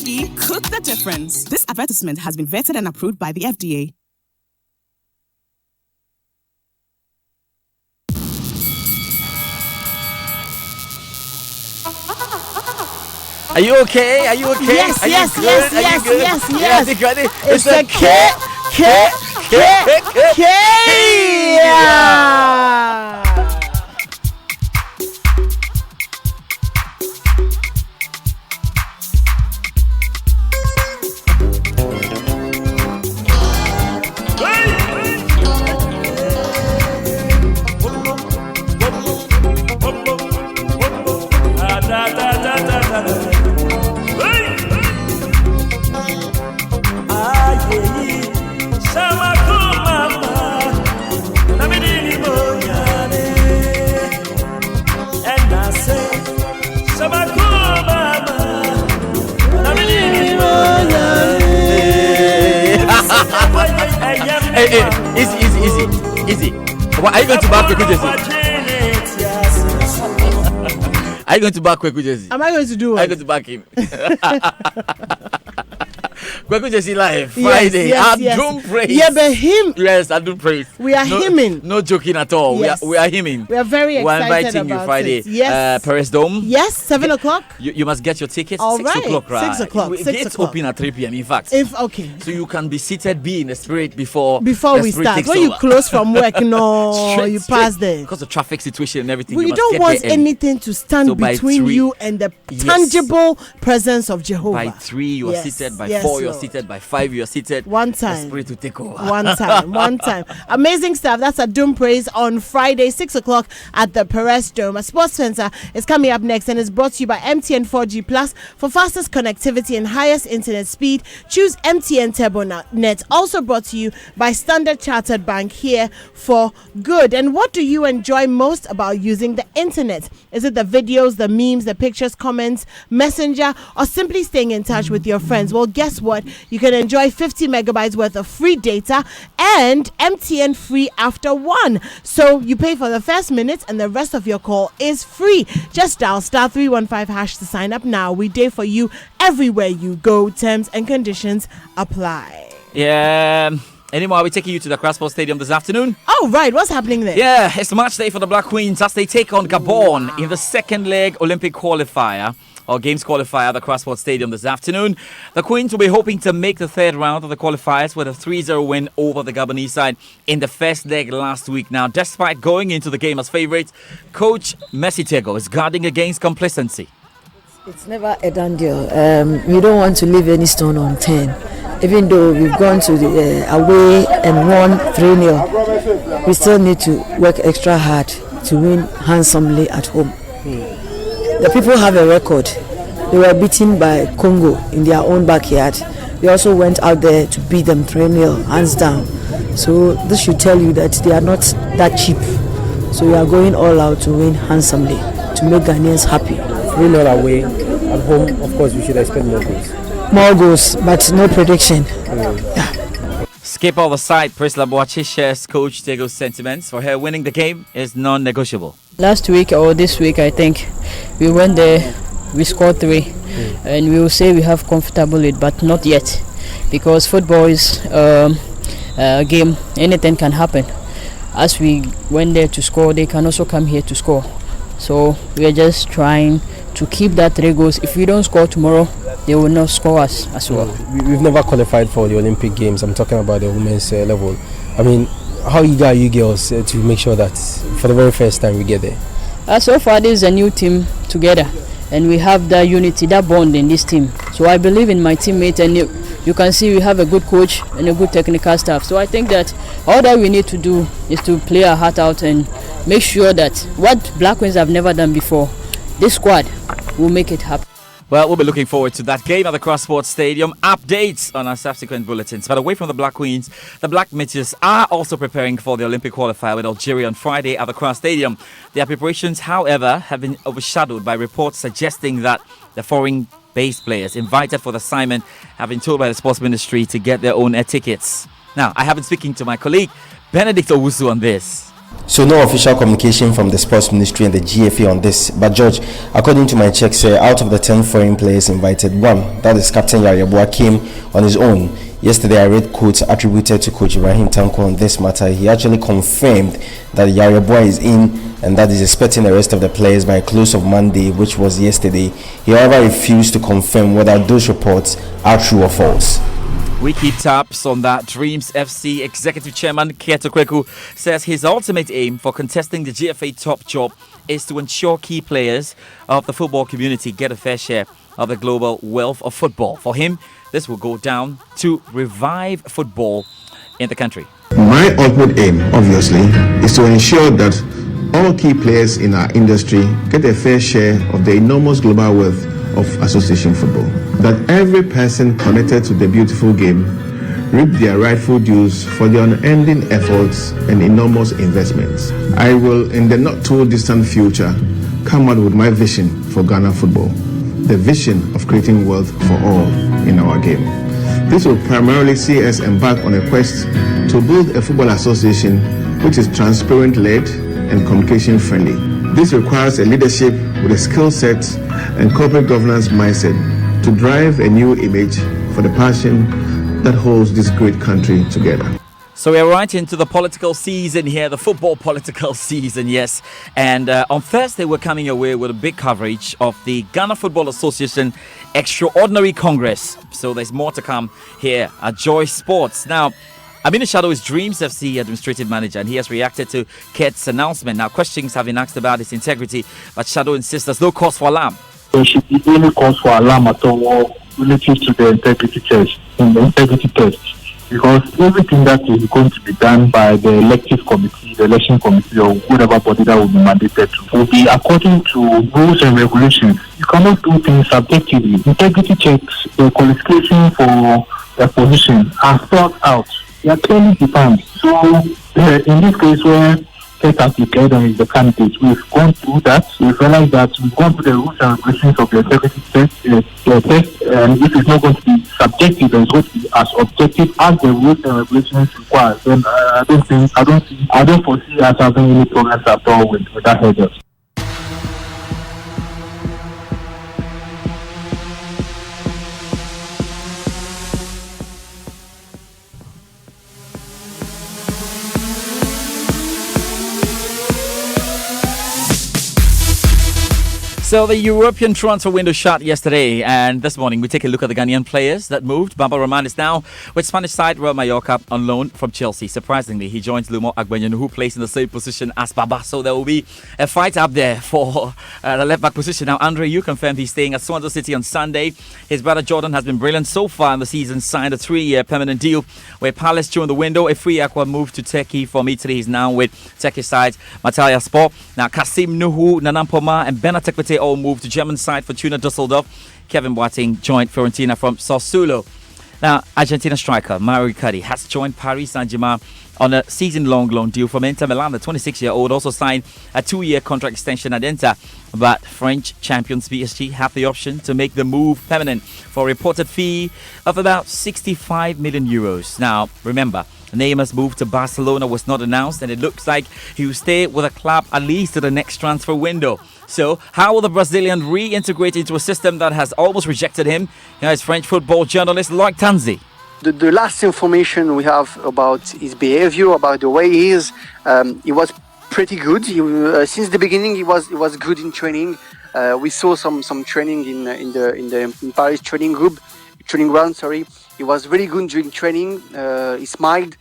Maggi, cook the difference. This advertisement has been vetted and approved by the FDA. Are you okay? Are you okay? Yes, Are yes, you good? yes, Are you yes, good? yes, You got it? It's a a yeah. Hey, easy. Well, are you going to back Kweku Jesse? Are you going to back Kweku Jesse? Am I going to do what? Are you going to back him? Kweku Jesse live Friday. Adum praise. Yeah, but him. Yes, Adum praise. We are hymning. No joking at all. Yes. We are hymning. We are very excited. We're inviting about you Friday. It. Yes. Paris Dome. Yes, 7 o'clock. You must get your tickets. All 6 right. o'clock, right? 6 o'clock. Gates open at 3 p.m. In fact. Okay. So you can be seated, be in the spirit before we start. When you close from work, you pass there. Because of traffic situation and everything. Well, you don't want anything to stand between you and the tangible presence of Jehovah. By 3, you are seated. By 4, you are seated. By 5, you are seated. One time. The spirit to take over. One time. Amazing stuff. That's a Doom Praise on Friday, 6 o'clock at the Perez Dome. A sports center is coming up next and is brought to you by MTN 4G Plus. For fastest connectivity and highest internet speed, choose MTN Turbo Net. Also brought to you by Standard Chartered Bank, here for good. And what do you enjoy most about using the internet? Is it the videos, the memes, the pictures, comments, Messenger, or simply staying in touch with your friends? Well, guess what? You can enjoy 50 megabytes worth of free data and MTN free after 1. So you pay for the first minute and the rest of your call is free. Just dial *315# to sign up now. We day for you everywhere you go. Terms and conditions apply. Yeah. Anymore, are we taking you to the Accra Sports Stadium this afternoon? Oh, right. What's happening there? Yeah, it's match day for the Black Queens as they take on Gabon in the second leg Olympic qualifier or Games qualifier at the Accra Sports Stadium this afternoon. The Queens will be hoping to make the third round of the qualifiers with a 3-0 win over the Gabonese side in the first leg last week. Now, despite going into the game as favourites, Coach Messi Tego is guarding against complacency. It's never a done deal. You don't want to leave any stone unturned. Even though we've gone to the away and won 3-0, we still need to work extra hard to win handsomely at home. The people have a record. They were beaten by Congo in their own backyard. They also went out there to beat them 3-0, hands down. So this should tell you that they are not that cheap. So we are going all out to win handsomely, to make Ghanaians happy. 3-0 away. At home, of course, we should expect more goals. More goals, but no prediction. Skip all the side. Priscilla Boachi shares Coach Tego's sentiments. For her, winning the game is non-negotiable. Last week or this week, I think we went there, we scored 3, and we will say we have comfortable lead, but not yet, because football is a game. Anything can happen. As we went there to score, they can also come here to score. So we are just trying to keep that 3 goals. If we don't score tomorrow, they will not score us as well. We've never qualified for the Olympic Games. I'm talking about the women's level. I mean, how eager are you girls to make sure that for the very first time we get there? So far, this is a new team together, and we have that unity, that bond in this team. So I believe in my teammates, and you can see we have a good coach and a good technical staff. So I think that all that we need to do is to play our heart out and make sure that what Black Queens have never done before, this squad will make it happen. Well, we'll be looking forward to that game at the Accra Sports Stadium. Updates on our subsequent bulletins. But away from the Black Queens, the Black Midgets are also preparing for the Olympic qualifier with Algeria on Friday at the Accra Stadium. Their preparations, however, have been overshadowed by reports suggesting that the foreign-based players invited for the assignment have been told by the Sports Ministry to get their own air tickets. Now, I have been speaking to my colleague, Benedict Owusu, on this. So no official communication from the Sports Ministry and the GFA on this. But George, according to my checks, out of the 10 foreign players invited, one, that is Captain Yaya Boah, came on his own. Yesterday I read quotes attributed to Coach Ibrahim Tanko on this matter. He actually confirmed that Yaya Boah is in and that is expecting the rest of the players by close of Monday, which was yesterday. He however refused to confirm whether those reports are true or false. We keep tabs on that. Dreams FC Executive Chairman Keto Kweku says his ultimate aim for contesting the GFA top job is to ensure key players of the football community get a fair share of the global wealth of football. For him, this will go down to revive football in the country. My ultimate aim, obviously, is to ensure that all key players in our industry get a fair share of the enormous global wealth of association football. That every person connected to the beautiful game reap their rightful dues for their unending efforts and enormous investments. I will, in the not too distant future, come out with my vision for Ghana football. The vision of creating wealth for all in our game. This will primarily see us embark on a quest to build a football association which is transparent-led and communication-friendly. This requires a leadership with a skill set and corporate governance mindset to drive a new image for the passion that holds this great country together. So we're right into the political season here, the football political season, yes. And on Thursday, we're coming away with a big coverage of the Ghana Football Association Extraordinary Congress. So there's more to come here at Joy Sports. Now, Aminu Shadow is Dreams FC Administrative Manager, and he has reacted to Ket's announcement. Now, questions have been asked about his integrity, but Shadow insists there's no cause for alarm. There should be any cause for alarm at all relative to the integrity test. Because everything that is going to be done by the elective committee, the election committee, or whatever body that will be mandated to, will be according to rules and regulations. You cannot do things subjectively. Integrity checks, the qualification for the position are thought out. They are clearly defined. So, in this case where Ket has declared and is the candidate, we've gone through that. We've realized that we've gone through the rules and regulations of the integrity test, and if it's not going to be subjective and it's going to be as objective as the rules and regulations require, then I don't foresee us having any progress at all with that hurdle. So the European transfer window shut yesterday, and this morning we take a look at the Ghanaian players that moved. Bamba Rahman is now with Spanish side Real Mallorca on loan from Chelsea. Surprisingly, he joins Lumo Agbenyan, who plays in the same position as Baba. So there will be a fight up there for the left-back position. Now, Andre, you confirmed he's staying at Swansea City on Sunday. His brother Jordan has been brilliant so far in the season, signed a 3-year permanent deal with Palace during the window. A free Aqua moved to Turkey from Italy. He's now with Turkish side Matalya Sport. Now, Kasim Nuhu, Nanampoma and Benatek Tekpete all moved to German side Fortuna Dusseldorf. Kevin Boateng joined Fiorentina from Sassuolo. Now, Argentina striker Mario Icardi has joined Paris Saint-Germain on a season-long loan deal from Inter Milan. The 26-year-old also signed a 2-year contract extension at Inter, but French champions PSG have the option to make the move permanent for a reported fee of about 65 million euros. Now, remember, Neymar's move to Barcelona was not announced, and it looks like he will stay with the club at least to the next transfer window. So, how will the Brazilian reintegrate into a system that has almost rejected him? Here is French football journalist Loic Tanzi. The last information we have about his behavior, about the way he is, he was pretty good. Since the beginning, he was good in training. We saw some training in Paris training ground. He was really good during training. He smiled.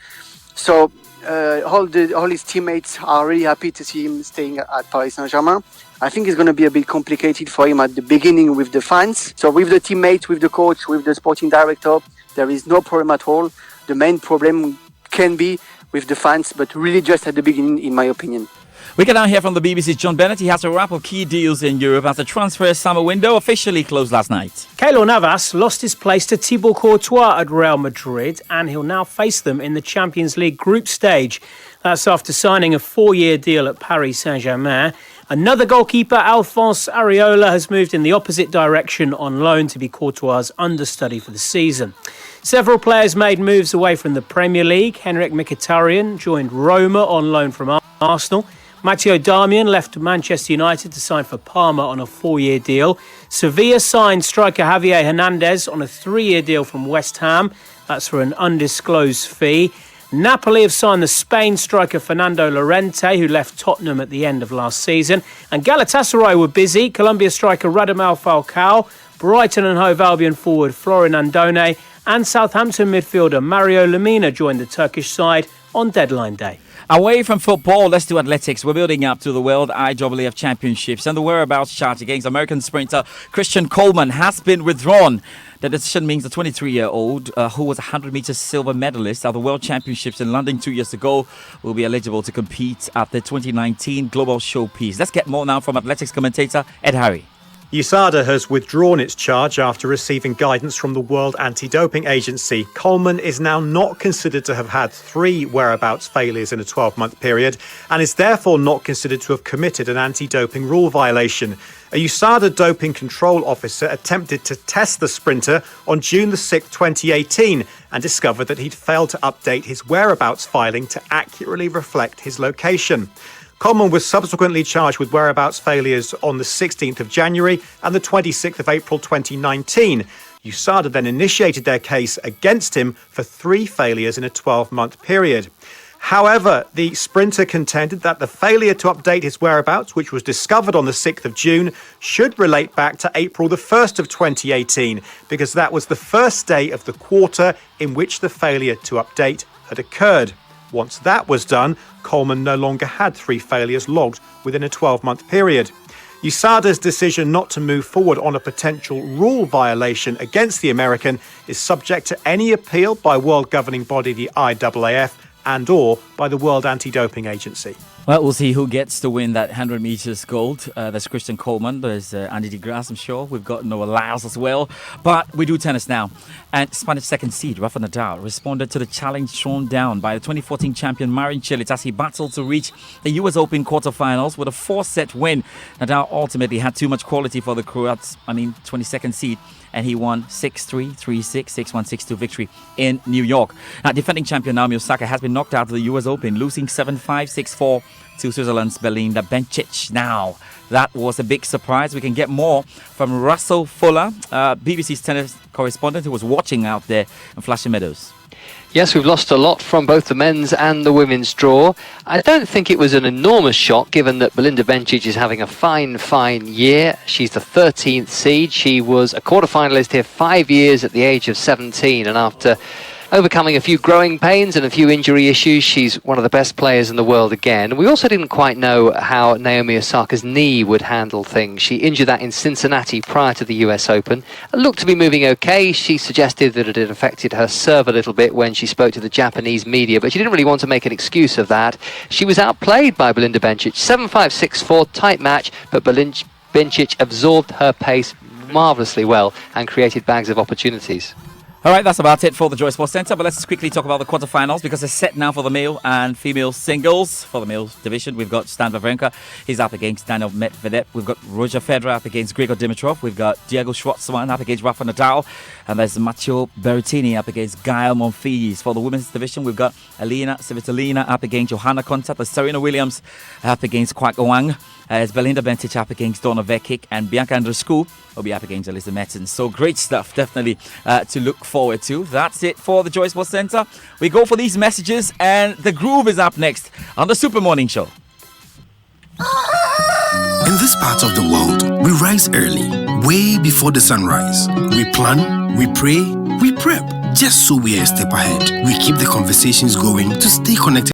So all his teammates are really happy to see him staying at Paris Saint-Germain. I think it's going to be a bit complicated for him at the beginning with the fans. So with the teammates, with the coach, with the sporting director, there is no problem at all. The main problem can be with the fans, but really just at the beginning, in my opinion. We can now hear from the BBC's John Bennett. He has a wrap of key deals in Europe as the transfer summer window officially closed last night. Keylor Navas lost his place to Thibaut Courtois at Real Madrid, and he'll now face them in the Champions League group stage. That's after signing a 4-year deal at Paris Saint-Germain. Another goalkeeper, Alphonse Areola, has moved in the opposite direction on loan to be Courtois' understudy for the season. Several players made moves away from the Premier League. Henrik Mkhitaryan joined Roma on loan from Arsenal. Matteo Darmian left Manchester United to sign for Parma on a 4-year deal. Sevilla signed striker Javier Hernandez on a 3-year deal from West Ham. That's for an undisclosed fee. Napoli have signed the Spain striker Fernando Llorente, who left Tottenham at the end of last season. And Galatasaray were busy. Colombia striker Radamel Falcao, Brighton and Hove Albion forward Florin Andone, and Southampton midfielder Mario Lemina joined the Turkish side on deadline day. Away from football, let's do athletics. We're building up to the World IAAF Championships, and the whereabouts chart against American sprinter Christian Coleman has been withdrawn. The decision means the 23-year-old, who was a 100-meter silver medalist at the World Championships in London 2 years ago, will be eligible to compete at the 2019 Global Showpiece. Let's get more now from athletics commentator Ed Harry. USADA has withdrawn its charge after receiving guidance from the World Anti-Doping Agency. Coleman is now not considered to have had 3 whereabouts failures in a 12-month period and is therefore not considered to have committed an anti-doping rule violation. A USADA doping control officer attempted to test the sprinter on June the 6th, 2018 and discovered that he'd failed to update his whereabouts filing to accurately reflect his location. Coleman was subsequently charged with whereabouts failures on the 16th of January and the 26th of April 2019. USADA then initiated their case against him for 3 failures in a 12-month period. However, the sprinter contended that the failure to update his whereabouts, which was discovered on the 6th of June, should relate back to April the 1st of 2018, because that was the first day of the quarter in which the failure to update had occurred. Once that was done, Coleman no longer had 3 failures logged within a 12-month period. USADA's decision not to move forward on a potential rule violation against the American is subject to any appeal by world governing body the IAAF and or by the World Anti-Doping Agency. Well, we'll see who gets to win that 100 meters gold. There's Christian Coleman, there's Andy deGrasse, I'm sure. We've got Noah Lyles as well. But we do tennis now. And Spanish second seed Rafa Nadal responded to the challenge thrown down by the 2014 champion Marin Cilic as he battled to reach the US Open quarterfinals with a 4-set win. Nadal ultimately had too much quality for the Croats, 22nd seed, and he won 6-3, 3-6, 6-1, 6-2 victory in New York. Now, defending champion Naomi Osaka has been knocked out of the US Open, losing 7-5, 6-4 to Switzerland's Belinda Bencic. Now, that was a big surprise. We can get more from Russell Fuller, BBC's tennis correspondent who was watching out there in Flushing Meadows. Yes, we've lost a lot from both the men's and the women's draw. I don't think it was an enormous shock, given that Belinda Bencic is having a fine year. She's the 13th seed. She was a quarter-finalist here 5 years at the age of 17, and after overcoming a few growing pains and a few injury issues, she's one of the best players in the world again. We also didn't quite know how Naomi Osaka's knee would handle things. She injured that in Cincinnati prior to the US Open. It looked to be moving okay. She suggested that it had affected her serve a little bit when she spoke to the Japanese media, but she didn't really want to make an excuse of that. She was outplayed by Belinda Bencic. 7-5, 6-4, tight match, but Bencic absorbed her pace marvellously well and created bags of opportunities. All right, that's about it for the Joy Sports Centre, but let's quickly talk about the quarterfinals because they're set now for the male and female singles. For the male division, we've got Stan Wawrinka. He's up against Daniel Medvedev. We've got Roger Federer up against Grigor Dimitrov. We've got Diego Schwartzman up against Rafa Nadal. And there's Matteo Berrettini up against Gael Monfils. For the women's division, we've got Elena Svitolina up against Johanna Konta. There's Serena Williams up against Kwak Wang. There's Belinda Bencic up against Donna Vekic, and Bianca Andreescu will be up against Elisa Mertens. So great stuff, definitely to look forward to. That's it for the Joy Sports Centre. We go for these messages, and The Groove is up next on the Super Morning Show. In this part of the world, we rise early, way before the sunrise. We plan, we pray, we prep, just so we are a step ahead. We keep the conversations going to stay connected